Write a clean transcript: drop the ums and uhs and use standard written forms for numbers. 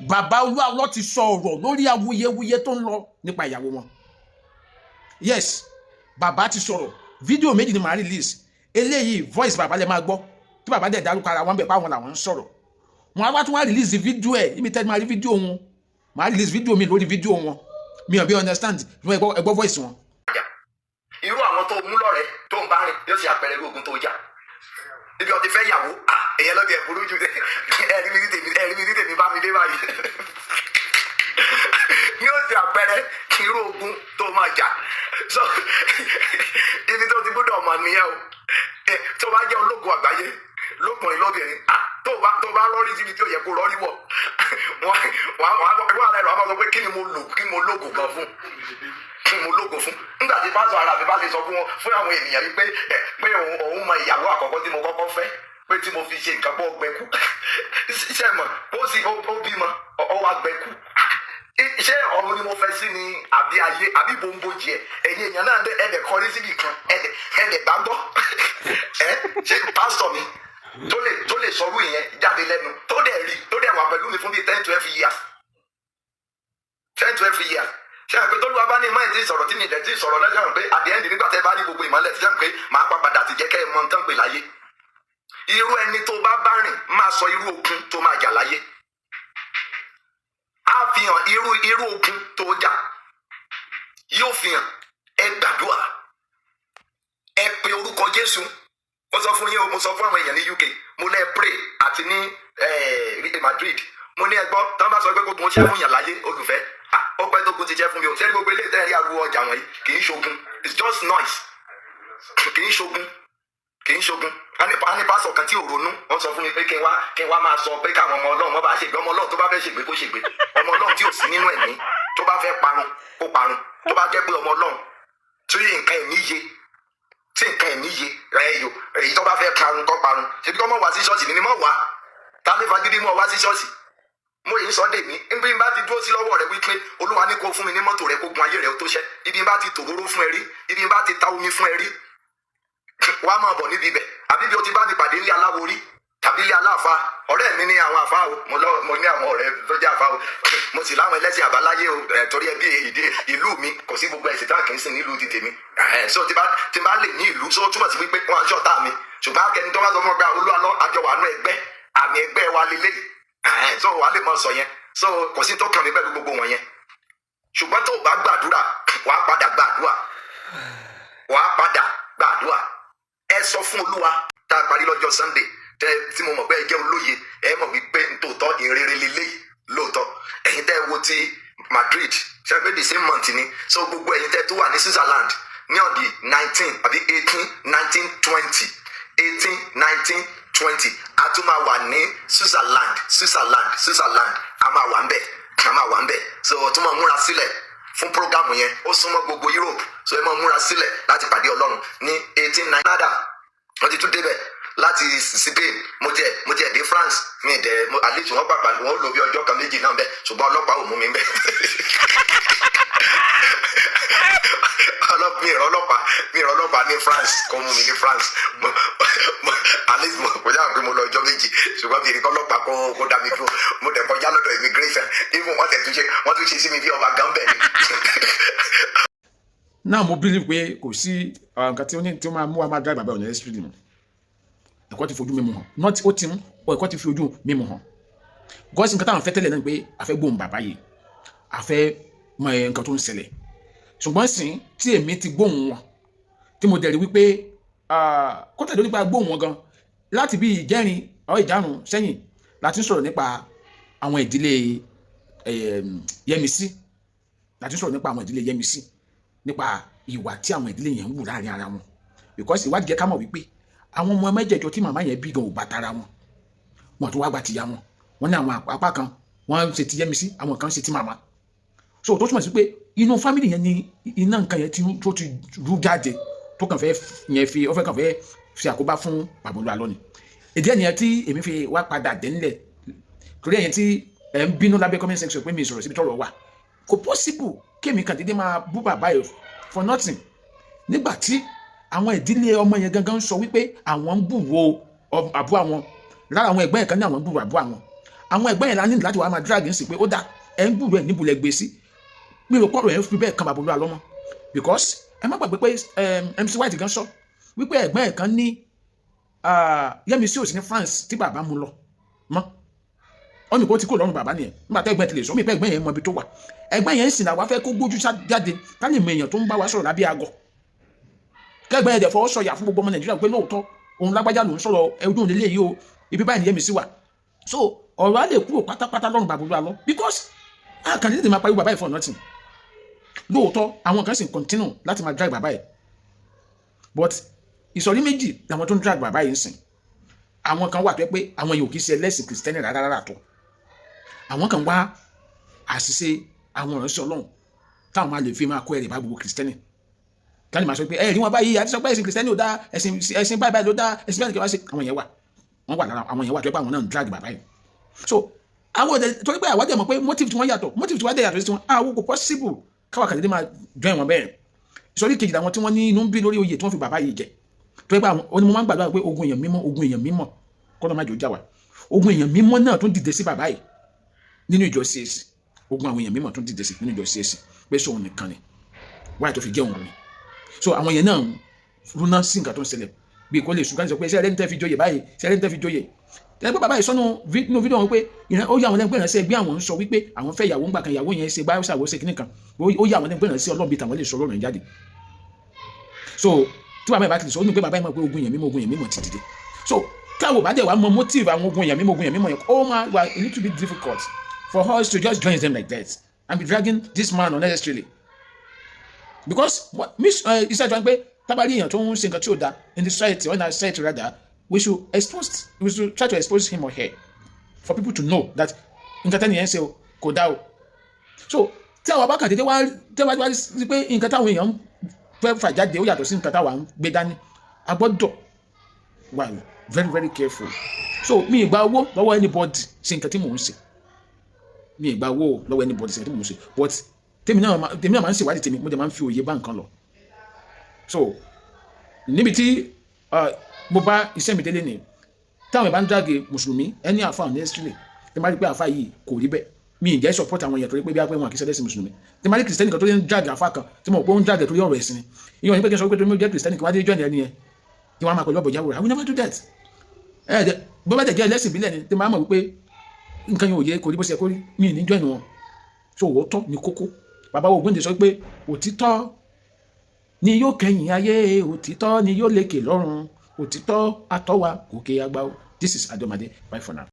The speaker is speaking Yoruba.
bàbá Olúalọ́ ti sọ ọ̀rọ̀ lórí awuyewuye tó ń lọ nípa ìyàwó wọn. Yes, bàbá ti sọ̀rọ̀, fídíò méjì ni màá release. Eléyìí voice bàbá lè máa gbọ́ tí bàbá dẹ̀ dárúkọ ara wọn bẹ̀ páwọn làwọn ń sọ̀rọ̀. Wọ́n á wá tún wá release fídíò ẹ̀ ibi tẹ́ máa rí fídíò wọn, màá release fídíò mi lórí fídíò wọn. Mi ò bí understand ẹgbọ́ voice wọn. Irú àwọn tó mú lọ́rẹ̀ tó ń bá rìn yóò ṣe àpẹẹrẹ irú ogun tó jà. Ibi ọtí fẹ́ yàwó èyàn lọ́dẹ ẹ̀bùrú jù ẹ̀rí mi ní tèmi bá mi dé báyìí. Yóò ṣe àpẹẹrẹ irú ogun tó máa jà. So ibi tó ti gbọ́dọ̀ mọ̀ nìyẹn o. Tó bá jẹ́ ológun àgbáyé lókùnrin lóbìnrin tó bá rọrí síbi tí ò yẹ kó rọrí wọ̀ wọ́n á lọ sọ pé kí ni mo lóògùn gan fún mo lógo fún nígbà tí pásọ ara mi bá lè sọ fún àwọn ènìyàn yìí pé òun mọ ìyàwó àkọ́kọ́ tí mo kọ́kọ́ fẹ́ pé tí mo fi ṣe nǹkan bọ́ gbẹ́kú ṣe mọ̀ ó bímọ ó wá gbẹ́kú ṣé ọ̀run ni mo fẹ́ sí ni àbí ayé àbí bòńbòjì ẹ̀yin èèyàn náà ẹ̀dẹ̀ kọrí síbi kan ẹ̀dẹ̀ gbàgbọ́ ṣé pásọ mi tó lè sọrú ìyẹn jáde lẹ́nu tó dẹ̀ wà pẹ̀lú mi fún bíi 10-12 years ṣe àpè tó lùwà bá ní ìmọ̀ ìdí sọ̀rọ̀ tí mi ìdẹ̀ tí sọ̀rọ̀ lẹ́sẹ̀ pé at the end nígbà tẹ́ bá ní gbogbo ìmọ̀lẹ̀ tí sẹ́n pé màá padà ti jẹ́ kẹ́ ẹ mọ tán pè láyé. Irú ẹni tó bá rìn máa sọ irú ogun tó máa jà láyé. Á fi hàn irú ogun tó jà. Yóò fi hàn ẹ gbàdúrà. Ẹ pe orúkọ Jésù. Mo sọ fún yín o, mo sọ fún àwọn èèyàn ní UK. Mo lẹ́ pray àti ní Madrid. Mo ní ẹgbọ́n tí wọ́n bá sọ pé gbogbo ṣẹ́ fún yàn láyé olùfẹ́. Ọpẹ́ tó kún ti jẹ́ fún mi o sẹ́ni gbogbo eléyìí tẹ́lẹ̀ ariwo ọjà wọ̀nyí kì í ṣogun it's just noise kì í ṣogun a ní pásọ̀ kan tí ò ronú wọ́n sọ fún mi pé kí n wá máa sọ pé káwọn ọmọ Ọlọ́run wọ́n bá ṣègbè ọmọ Ọlọ́run tó bá fẹ́ ṣègbè kó ṣègbè ọmọ Ọlọ́run tí ò sí nínú ẹ̀mí tó bá fẹ́ parun kó parun tó bá jẹ́ pé ọmọ Ọlọ́run tí nǹkan ẹ̀mí yé èyí tó bá fẹ́ parun kó parun ṣèbí kọ́ mọ̀ wá sí ṣọ́ọ̀ṣì ni mọ̀ wá ta ló fagídí mọ̀ wá sí ṣọ́ọ̀ṣì mo yìí sọ dèmí ibi bá ti dúró sí lọ́wọ́ rẹ wípé Olúwa ní kó fún mi ní mọ́tò rẹ kó gun ayé rẹ ó tó ṣẹ́ ibi bá ti tòróró fún ẹ rí ibi bá ti ta omi fún ẹ rí wàá máa bọ̀ níbi ibẹ̀ àbí bí o ti bá mi pàdé ilé aláwo rí tàbí ilé aláàfáà ọ̀rẹ́ mi ní àwọn àfáà o mo ní àwọn ọ̀rẹ́ tó jẹ́ àfáà o mo sì láwọn ẹlẹ́sìn àbáláyé o torí ẹbí ìlú mi kò sí gbogbo ẹ̀sìn táwọn kì í sìn nílùú ti tèmi so tí bá lè ní ìlú so túmọ̀ sí wípé wọn àṣọ tá mi ṣùgbọ́n akẹ́ni tó bá sọ fún ọgbà Olúalọ́ àjọwà nú ẹgbẹ́ àmì ẹgbẹ́ wa lélẹ́yìí so wàá lè mọ sọ yẹn so kò sí tó kàn mí pẹ̀lú gbogbo wọn yẹn ṣùgbọ́n tó o bá gbàdúrà wàá padà gbàdúrà ẹ sọ fún Olúwa tá a parí lọ́jọ́ Sunday tí mo mọ̀ pé ẹ jẹ́ olóye ẹ mọ̀ wípé nítòótọ́ ìrere lélẹ́yìí lóòótọ́ ẹ̀yin tẹ́ wo ti Madrid ṣe pé the same month ni so gbogbo ẹ̀yin tẹ́ tó wà ní Switzerland ní ọ̀dì 19 àbí 18 19 20 18 19 20 a tún máa wà ní Switzerland a máa wà ń bẹ̀ so tún máa múra sílẹ̀ fún programu yẹn ó súnmọ́ gbogbo Europe so ẹ máa múra sílẹ̀ láti pàdé Ọlọ́run ní 18 Canada wọ́n ti tún débẹ̀ láti Spain mo jẹ́ dé France mi dẹ̀ àlejò wọn pàpà wọn lò bí ọjọ́ kan méjì náà bẹ́ẹ̀ ṣùgbọ́n ọlọ́pàá ò mú mi bẹ́ẹ̀ mi ìrọ̀ ọlọ́pàá ní France kò mú mi ní France àlejò mo yára pé mo lọ ọjọ́ méjì ṣùgbọ́n mi ìrìkọ́ ọlọ́pàá kó dá mi dúró mo dẹ̀ kọjá lọ́dọ̀ immigration even wọ́n tún ṣe sí mi bí ọba gánbẹ̀ ni. Náà mo believe pé kò sí nǹkan tí ó máa mú wa máa dá bàbá ọ̀nà ẹ́sìpìlì mu ẹ̀kọ́ ti fojú mímu hàn not ó ti mú ọ ẹ̀kọ́ ti fi ojú mímu hàn gọ́ọ̀sì nǹkan táwọn fẹ́ tẹ́lẹ̀ náà pé a fẹ́ gbóhùn bàbá yìí a fẹ́ mọ nǹkan tó ń ṣẹlẹ̀ ṣùgbọ́n sìn tí èmi ti gbóhùn wọn tí mo dẹ̀ rí wípé kọ́tà ló nípa gbóhùn wọn gan láti bí ìjẹ́rin ìjárun sẹ́yìn láti sọ̀rọ̀ nípa àwọn ìdílé Yẹmisí láti sọ̀rọ̀ nípa àwọn ìdílé Yẹmisí nípa ìwà tí àwọn ìdílé yẹn ń wù láàrin ara wọn because ìwádìí jẹ́ ká mọ̀ wípé àwọn ọmọ mẹ́jẹ̀ẹ̀jọ tí màmá yẹn bí gan ò bá tara wọn tó wá gba tìyá wọn ní àwọn apá kan wọ́n ṣe ti Yẹmisí àwọn kan ṣe ti màmá so tó túmọ̀ sí pé inú fámìlì yẹn ni iná nǹkan yẹn tó ti rú jáde tó kàn fẹ́ yẹn ó kàn fẹ́ fi àkóbá fún bàbá Olúalọ́ ni ìdí ẹ̀yẹn tí èmi fi wá padà dé nílẹ̀ torí ẹ̀yẹn tí ẹ̀ ń bínú lábẹ́ comment section pé mi sọ̀rọ̀ síbi tọ́rọ̀ wà kò possible kémi kan dédé máa bú bàbá yìí for nothing nígbà tí àwọn ìdílé ọmọ yẹn gangan sọ wípé àwọn ń bùwò àbú àwọn lára àwọn ẹgbẹ́ yẹn kan ní àwọn ń bùwò àbú àwọn àwọn ẹ̀gbọ́n yẹn la ní láti wá máa drag ń sì pé ó dà ẹ̀ ń gbúrò ẹ̀ níbo lẹ gbé sí mi ò pọ̀rọ̀ ẹ̀ fi bẹ́ẹ̀ kan bàbá olúwa lọ́mọ because ẹ má gbàgbé pé MC White gan sọ wípé ẹ̀gbọ́n ẹ̀ kan ní Yẹ́misí ò sí ní France tí bàbá mu lọ mọ́ ó ní kó ti kó lọ́rùn bàbá nìyẹn nígbà tẹ́ ẹ̀gbọ́n ti lè sọ mí pé ẹ̀gbọ́n yẹn mọ ibi tó wà ẹ̀gbọ́n yẹn ń sìn àwa fẹ́ kó gbójú jáde ká lè mọ èèyàn tó ń bá wa sọ̀rọ̀ lábẹ́ àgọ́ kẹ́gbọ́n yẹn dẹ̀ fọwọ́ sọ̀yà fún gbogbo ọmọ Nàìjíríà pé lóòótọ́ òun lágbájá ló ń sọ̀rọ̀ ẹ̀dùn nílé yìí o ibi báyìí ni Yẹ́misí wà so ọ̀rọ̀ á lè kúrò pátápátá lọ́rùn bàbá olúwa lọ because àkàndínlẹ̀ máa parí bàbá yìí for nothing lóòótọ́ àwọn kan sì ń continue láti máa drag bàbá yìí but ìsọ̀rí méjì làwọn tó ń drag bàbá yìí ń sìn àwọn kan wà tó yẹ pé àwọn yòókì ṣe ẹlẹ́sìn kìrìsìtẹ́nì rárá tó àwọn kan wá àṣìṣe àwọn ìránṣẹ́ Ọlọ́run táwọn máa lè fi máa kó ẹ̀rẹ̀ bá gbogbo kìrìsìtẹ́nì káni máa sọ pé ẹ̀rí wọn báyìí àti sọ pé ẹ̀sìn kìrìsìtẹ́nì ò dá ẹ̀sìn báyìí ló dá ẹ̀sìn báyìí kí wọ́n ṣe àwọn yẹn wà wọ́n wà lára àwọn yẹn wà tó yẹ pé àwọn náà ń drag bàbá yìí so àwọn ọ̀dẹ torí pé àwọn ọ̀dẹ mọ̀ pé motive tí wọ́n yàtọ̀ motive tí wọ́n dẹ̀ yàtọ̀ sí wọn àwọn kò possible káwá kàdédé máa join wọn bẹ́ẹ̀ ìsọ̀rí kejì làwọn tí wọ́n ní inú ń bí lórí oyè tí wọ́n fi bàbá yìí jẹ tó yẹ pé àwọn onímọ̀ máa ń gbàdúrà pé ogun èèyàn mímọ́ kọ́nà má jò já wa ogun èèyàn mímọ́ náà tún dìde sí bàbá yìí nínú ìjọ CAC ogun àwọn èèyàn mímọ́ tún dìde sí nínú ìjọ CAC pé sóun nìkan ni wáyé tó fi jẹ́ òun ni so àwọn yẹn náà rúná sí nǹkan tó ń ṣẹlẹ̀ bí kò lè sùn ká sọ pé ṣẹ́rẹ́ ní tẹ́ fi joyè báyìí ṣẹ́rẹ́ ní tẹ́ fi joyè ẹni pé bàbá yìí sọ́nù nínú fídíò wọn pé ó yà àwọn ẹgbẹ́ ìránṣẹ́ ẹgbẹ́ àwọn ń sọ wípé àwọn fẹ́ ìyàwó ńgbà kan ìyàwó yẹn ṣe báyọ̀ ṣàwọ́ ṣe kíní kan ó yà àwọn ẹgbẹ́ ìránṣẹ́ Ọlọ́run bí tàwọn lè sọ ọ̀rọ̀ yẹn jáde so tí bàbá yìí bá ti sọ ó ní pé bàbá yìí mọ̀ pé ogun èèyàn mímọ́ ti dìde so káwọ bá dẹ̀ wá mọ motive àwọn ogun èèyàn mímọ́ yẹn ó máa wà a little bit difficult for us to just join them like that and be dragging this man unnecessarily because iṣẹ́ ìjọba pé tábàrí èèyàn tó ń ṣe nǹkan tí ò da in the society or in our society rather we should try to expose him or her for people to know that nǹkan tẹ́ni yẹn ń ṣe kò dá o so tí àwọn abákan tètè wá sí pé nǹkan táwọn èèyàn fẹ́ fà jáde ó yàtọ̀ sí nǹkan táwọn ń gbé dání a gbọ́dọ̀ wà very very careful so mi ìgbà owó lọ́wọ́ anybody ṣe nǹkan tí mò ń ṣe mi ìgbà owó lọ́wọ́ anybody ṣe nǹkan tí mò ń ṣe but tèmi náà máa ń ṣèwádìí tèmi mo dẹ̀ máa ń fi òye bá nǹkan lọ so níbi tí mo bá iṣẹ́ mi délé ni táwọn ìbá ń dàgé mùsùlùmí ẹni àfa honestly tí máa rí pé àfa yìí kò rí bẹ́ẹ̀ mi ì jẹ́ support àwọn èèyàn torí pé bí apẹ́ wọn àkíṣẹ́ lẹ́sìn mùsùlùmí tí máa rí kìrìsìtẹ́nì kan tó ń dàgé àfa kan tí mo rò pé ó ń dàgé torí ọ̀rọ̀ ẹ̀sìn ni ìyẹn ní pé kí n sọ pé torí mo jẹ́ kìrìsìtẹ́nì kí wọ́n á dé join ẹni yẹn kí wọ́n á máa pẹ̀lú ọ̀bọ̀ ìyàwó rẹ̀ I will never do that bó bá tẹ̀ jẹ́ ẹlẹ́sìn ìbílẹ̀ ni tí máa mọ̀ wípé nǹkan yẹn ò yẹ kò rí bó ṣe kó rí mi ì ní join wọn so òótọ́ ni kókó bàbá Ògúndé sọ pé òtítọ́ ni yóò kẹ́yìn ayé òtítọ́ ni yóò lékè lọ́run òtítọ́ atọ́wa òkè àgbà. This is Adomade. Bye for now.